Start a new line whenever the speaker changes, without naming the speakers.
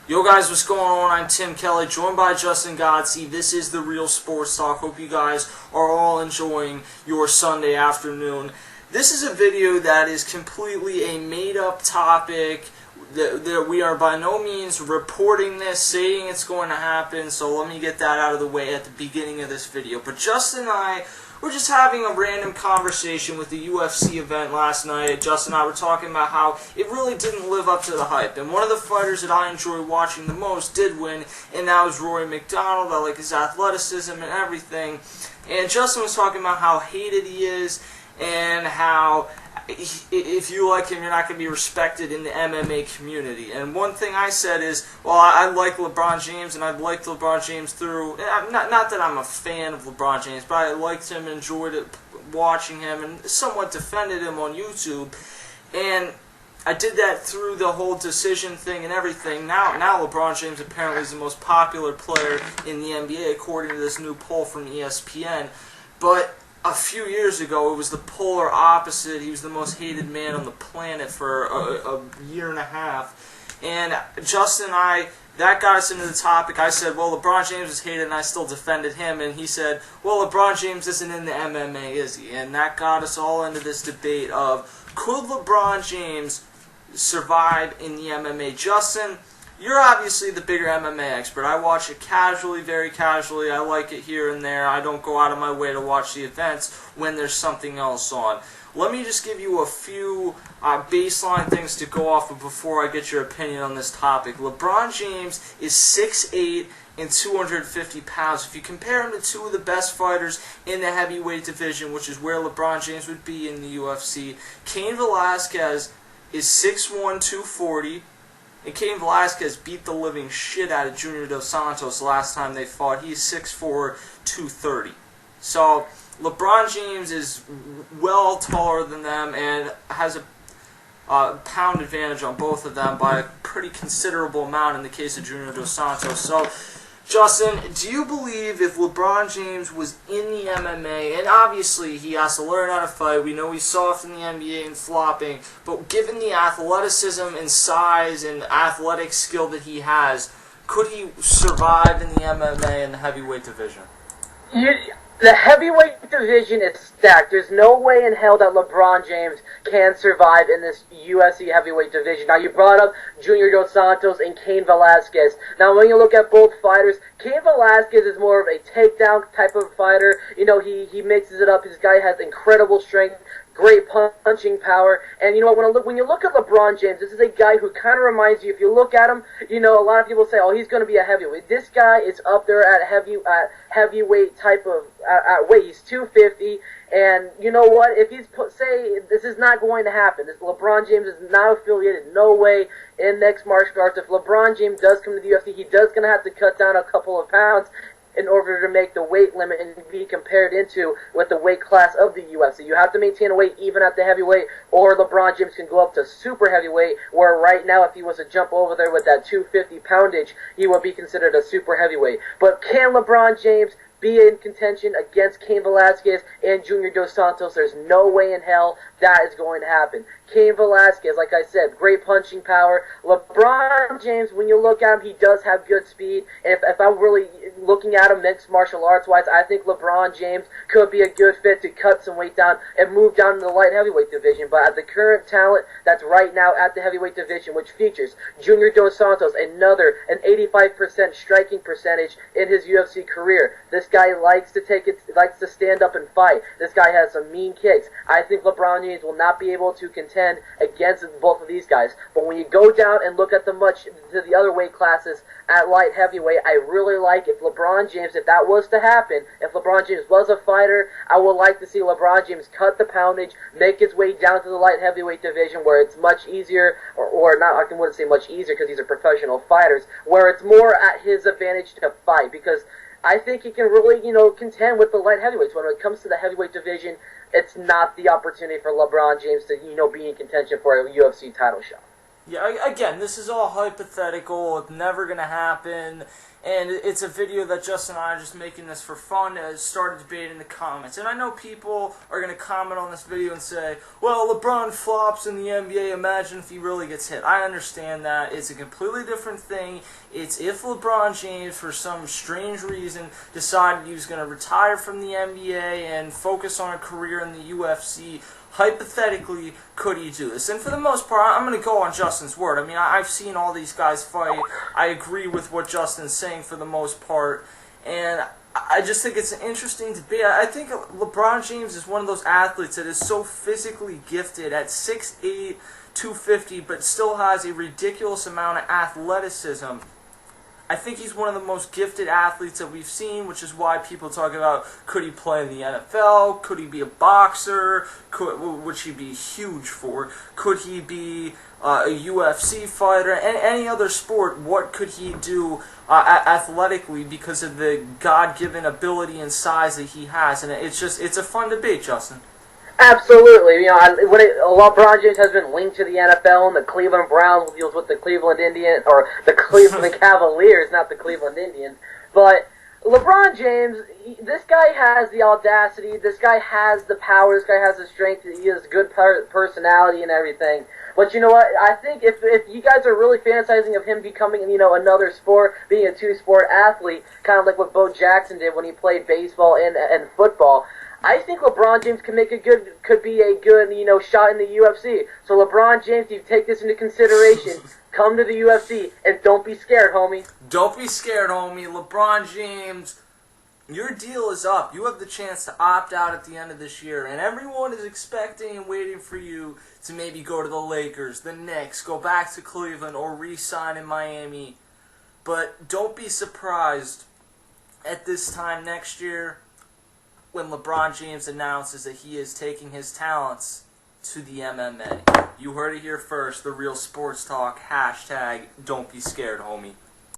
Yo guys, what's going on? I'm Tim Kelly, joined by Justin Godsey. This is The Real Sports Talk. Hope you guys are all enjoying your Sunday afternoon. This is a video that is completely a made-up topic. That we are by no means reporting this, saying it's going to happen, so let me get that out of the way at the beginning of this video. But Justin and I were just having a random conversation with the UFC event last night. Justin and I were talking about how it really didn't live up to the hype. And one of the fighters that I enjoy watching the most did win, and that was Rory McDonald. I like his athleticism and everything. And Justin was talking about how hated he is, and how if you like him, you're not going to be respected in the MMA community. And one thing I said is, well, I like LeBron James, and I've liked LeBron James through, not that I'm a fan of LeBron James, but I liked him, enjoyed it, watching him, and somewhat defended him on YouTube. And I did that through the whole decision thing and everything. Now LeBron James apparently is the most popular player in the NBA, according to this new poll from ESPN. But a few years ago, it was the polar opposite. He was the most hated man on the planet for a year and a half. And Justin and I, that got us into the topic. I said, well, LeBron James is hated, and I still defended him. And he said, well, LeBron James isn't in the MMA, is he? And that got us all into this debate of, could LeBron James survive in the MMA? Justin, you're obviously the bigger MMA expert. I watch it casually, very casually. I like it here and there. I don't go out of my way to watch the events when there's something else on. Let me just give you a few baseline things to go off of before I get your opinion on this topic. LeBron James is 6'8" and 250 pounds. If you compare him to two of the best fighters in the heavyweight division, which is where LeBron James would be in the UFC, Cain Velasquez is 6'1", 240. And Cain Velasquez beat the living shit out of Junior Dos Santos last time they fought. He's 6'4", 230. So LeBron James is well taller than them and has a pound advantage on both of them by a pretty considerable amount in the case of Junior Dos Santos. So, Justin, do you believe if LeBron James was in the MMA, and obviously he has to learn how to fight, we know he's soft in the NBA and flopping, but given the athleticism and size and athletic skill that he has, could he survive in the MMA in the heavyweight division?
The heavyweight division is stacked. There's no way in hell that LeBron James can survive in this UFC heavyweight division. Now, you brought up Junior Dos Santos and Cain Velasquez. Now, when you look at both fighters, Cain Velasquez is more of a takedown type of fighter. You know, he mixes it up. This guy has incredible strength, great punching power, and you know what, when you look at LeBron James, this is a guy who kind of reminds you, if you look at him, you know, a lot of people say, oh, he's going to be a heavyweight. This guy is up there at heavyweight type of weight. He's 250, and you know what, if he's say this is not going to happen, this LeBron James is not affiliated, no way in mixed martial arts. If LeBron James does come to the UFC, he does going to have to cut down a couple of pounds in order to make the weight limit and be compared into with the weight class of the UFC. You have to maintain a weight even at the heavyweight, or LeBron James can go up to super heavyweight, where right now if he was to jump over there with that 250 poundage, he would be considered a super heavyweight. But can LeBron James be in contention against Cain Velasquez and Junior Dos Santos? There's no way in hell that is going to happen. Cain Velasquez, like I said, great punching power. LeBron James, when you look at him, he does have good speed. And if I'm really looking at him mixed martial arts-wise, I think LeBron James could be a good fit to cut some weight down and move down to the light heavyweight division. But at the current talent that's right now at the heavyweight division, which features Junior Dos Santos, an 85% striking percentage in his UFC career. This guy likes to stand up and fight. This guy has some mean kicks. I think LeBron James will not be able to contend against both of these guys. But when you go down and look at to the other weight classes at light heavyweight, I really like if LeBron James, if that was to happen, if LeBron James was a fighter, I would like to see LeBron James cut the poundage, make his way down to the light heavyweight division where it's much easier, or not, I wouldn't say much easier because these are professional fighters, where it's more at his advantage to fight, because I think he can really, contend with the light heavyweights. When it comes to the heavyweight division, it's not the opportunity for LeBron James to, be in contention for a UFC title shot.
Yeah, again, this is all hypothetical. It's never going to happen. And it's a video that Justin and I are just making this for fun. Started debating in the comments. And I know people are going to comment on this video and say, well, LeBron flops in the NBA. Imagine if he really gets hit. I understand that. It's a completely different thing. It's if LeBron James, for some strange reason, decided he was going to retire from the NBA and focus on a career in the UFC. Hypothetically, could he do this? And for the most part, I'm going to go on Justin's word. I mean, I've seen all these guys fight. I agree with what Justin's saying for the most part. And I just think it's an interesting debate. I think LeBron James is one of those athletes that is so physically gifted at 6'8", 250, but still has a ridiculous amount of athleticism. I think he's one of the most gifted athletes that we've seen, which is why people talk about, could he play in the NFL? Could he be a boxer? Which he'd be huge for? Could he be a UFC fighter? And any other sport, what could he do athletically because of the God-given ability and size that he has? And it's a fun debate, Justin.
Absolutely. You know, LeBron James has been linked to the NFL, and the Cleveland Browns deals with the Cleveland Indians, or the Cleveland Cavaliers, not the Cleveland Indians. But LeBron James, this guy has the audacity, this guy has the power, this guy has the strength, he has good personality and everything. But you know what? I think if you guys are really fantasizing of him becoming, another sport, being a two-sport athlete, kind of like what Bo Jackson did when he played baseball and football, I think LeBron James could be a good, shot in the UFC. So LeBron James, you take this into consideration. Come to the UFC and don't be scared, homie.
Don't be scared, homie. LeBron James, your deal is up. You have the chance to opt out at the end of this year, and everyone is expecting and waiting for you to maybe go to the Lakers, the Knicks, go back to Cleveland, or re-sign in Miami. But don't be surprised at this time next year when LeBron James announces that he is taking his talents to the MMA. You heard it here first, the Real Sports Talk, #, don't be scared, homie.